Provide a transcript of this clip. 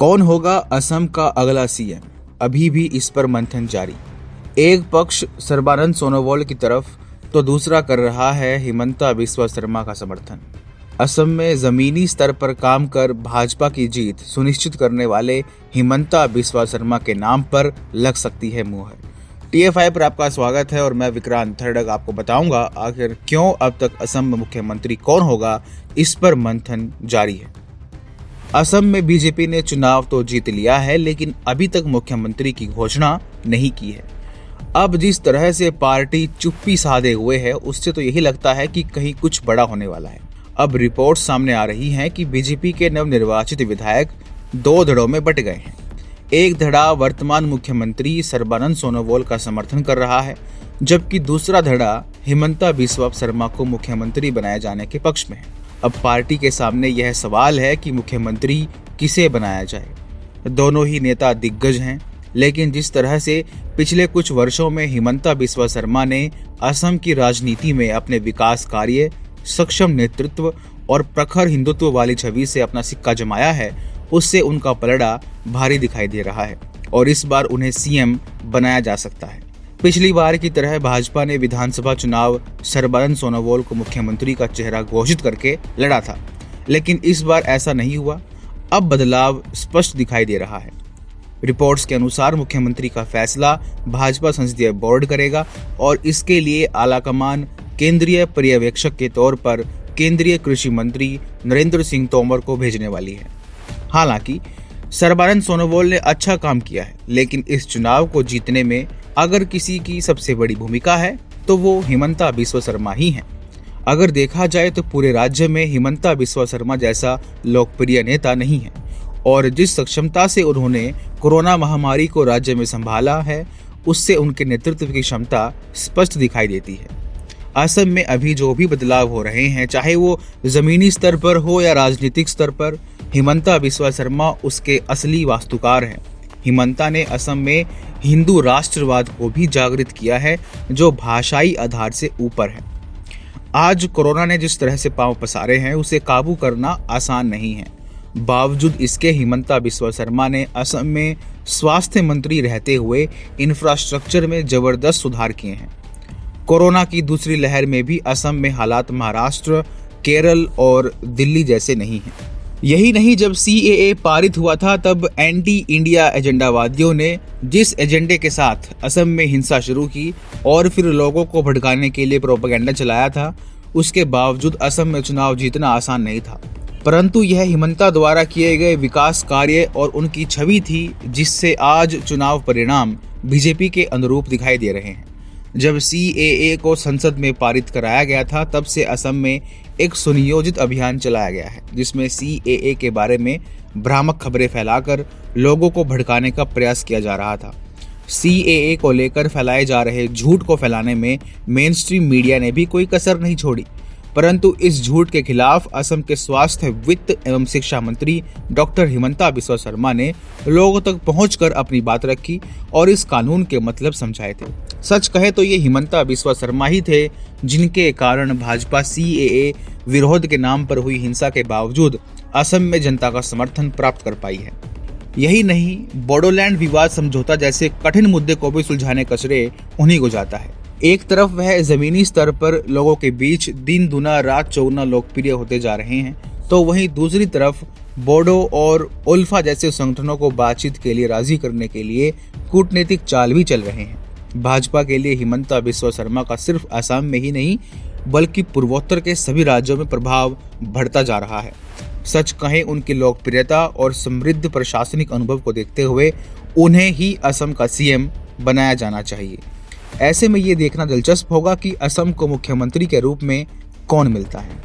कौन होगा असम का अगला सीएम? अभी भी इस पर मंथन जारी। एक पक्ष सर्बानंद सोनोवाल की तरफ तो दूसरा कर रहा है हिमंता बिस्वा शर्मा का समर्थन। असम में जमीनी स्तर पर काम कर भाजपा की जीत सुनिश्चित करने वाले हिमंता बिस्वा शर्मा के नाम पर लग सकती है मुहर। TF5 पर आपका स्वागत है और मैं विक्रांत थर्डक आपको बताऊंगा आखिर क्यों अब तक असम में मुख्यमंत्री कौन होगा, इस पर मंथन जारी है। असम में बीजेपी ने चुनाव तो जीत लिया है, लेकिन अभी तक मुख्यमंत्री की घोषणा नहीं की है। अब जिस तरह से पार्टी चुप्पी साधे हुए है, उससे तो यही लगता है कि कहीं कुछ बड़ा होने वाला है। अब रिपोर्ट सामने आ रही हैं कि बीजेपी के नवनिर्वाचित विधायक दो धड़ों में बंट गए हैं। एक धड़ा वर्तमान मुख्यमंत्री सर्बानंद सोनोवाल का समर्थन कर रहा है, जबकि दूसरा धड़ा हिमंता बिस्वा शर्मा को मुख्यमंत्री बनाए जाने के पक्ष में है। अब पार्टी के सामने यह सवाल है कि मुख्यमंत्री किसे बनाया जाए। दोनों ही नेता दिग्गज हैं, लेकिन जिस तरह से पिछले कुछ वर्षों में हिमंता बिस्वा शर्मा ने असम की राजनीति में अपने विकास कार्य, सक्षम नेतृत्व और प्रखर हिंदुत्व वाली छवि से अपना सिक्का जमाया है, उससे उनका पलड़ा भारी दिखाई दे रहा है और इस बार उन्हें सीएम बनाया जा सकता है। पिछली बार की तरह भाजपा ने विधानसभा चुनाव सर्बानंद सोनोवाल को मुख्यमंत्री का चेहरा घोषित करके लड़ा था, लेकिन इस बार ऐसा नहीं हुआ। अब बदलाव स्पष्ट दिखाई दे रहा है। रिपोर्ट्स के अनुसार मुख्यमंत्री का फैसला भाजपा संसदीय बोर्ड करेगा और इसके लिए आलाकमान केंद्रीय पर्यवेक्षक के तौर पर केंद्रीय कृषि मंत्री नरेंद्र सिंह तोमर को भेजने वाली है। हालांकि सर्बानंद सोनोवाल ने अच्छा काम किया है, लेकिन इस चुनाव को जीतने में अगर किसी की सबसे बड़ी भूमिका है तो वो हिमंता बिस्वा शर्मा ही हैं। अगर देखा जाए तो पूरे राज्य में हिमंता बिस्वा शर्मा जैसा लोकप्रिय नेता नहीं है और जिस सक्षमता से उन्होंने कोरोना महामारी को राज्य में संभाला है, उससे उनके नेतृत्व की क्षमता स्पष्ट दिखाई देती है। असम में अभी जो भी बदलाव हो रहे हैं, चाहे वो जमीनी स्तर पर हो या राजनीतिक स्तर पर, हिमंता बिस्वा शर्मा उसके असली वास्तुकार हैं। हिमंता ने असम में हिंदू राष्ट्रवाद को भी जागृत किया है, जो भाषाई आधार से ऊपर है। आज कोरोना ने जिस तरह से पांव पसारे हैं, उसे काबू करना आसान नहीं है। बावजूद इसके हिमंता बिस्वा शर्मा ने असम में स्वास्थ्य मंत्री रहते हुए इंफ्रास्ट्रक्चर में जबरदस्त सुधार किए हैं। कोरोना की दूसरी लहर में भी असम में हालात महाराष्ट्र, केरल और दिल्ली जैसे नहीं हैं। यही नहीं, जब CAA पारित हुआ था तब एंटी इंडिया एजेंडावादियों ने जिस एजेंडे के साथ असम में हिंसा शुरू की और फिर लोगों को भड़काने के लिए प्रोपेगेंडा चलाया था, उसके बावजूद असम में चुनाव जीतना आसान नहीं था। परंतु यह हिमंता द्वारा किए गए विकास कार्य और उनकी छवि थी, जिससे आज चुनाव परिणाम बीजेपी के अनुरूप दिखाई दे रहे हैं। जब CAA को संसद में पारित कराया गया था, तब से असम में एक सुनियोजित अभियान चलाया गया है, जिसमें CAA के बारे में भ्रामक खबरें फैलाकर लोगों को भड़काने का प्रयास किया जा रहा था। CAA को लेकर फैलाए जा रहे झूठ को फैलाने में मेन स्ट्रीम मीडिया ने भी कोई कसर नहीं छोड़ी, परंतु इस झूठ के खिलाफ असम के स्वास्थ्य, वित्त एवं शिक्षा मंत्री डॉक्टर हिमंता बिस्वा शर्मा ने लोगों तक पहुंचकर अपनी बात रखी और इस कानून के मतलब समझाए थे। सच कहे तो ये हिमंता बिस्वा शर्मा ही थे जिनके कारण भाजपा CAA विरोध के नाम पर हुई हिंसा के बावजूद असम में जनता का समर्थन प्राप्त कर पाई है। यही नहीं, बोडोलैंड विवाद समझौता जैसे कठिन मुद्दे को भी सुलझाने का श्रेय उन्हीं को जाता है। एक तरफ वह जमीनी स्तर पर लोगों के बीच दिन दुना रात चौगुना लोकप्रिय होते जा रहे हैं, तो वहीं दूसरी तरफ बोडो और उल्फा जैसे संगठनों को बातचीत के लिए राजी करने के लिए कूटनीतिक चाल भी चल रहे हैं। भाजपा के लिए हिमंता बिस्वा शर्मा का सिर्फ असम में ही नहीं, बल्कि पूर्वोत्तर के सभी राज्यों में प्रभाव बढ़ता जा रहा है। सच कहें, उनकी लोकप्रियता और समृद्ध प्रशासनिक अनुभव को देखते हुए उन्हें ही असम का CM बनाया जाना चाहिए। ऐसे में ये देखना दिलचस्प होगा कि असम को मुख्यमंत्री के रूप में कौन मिलता है।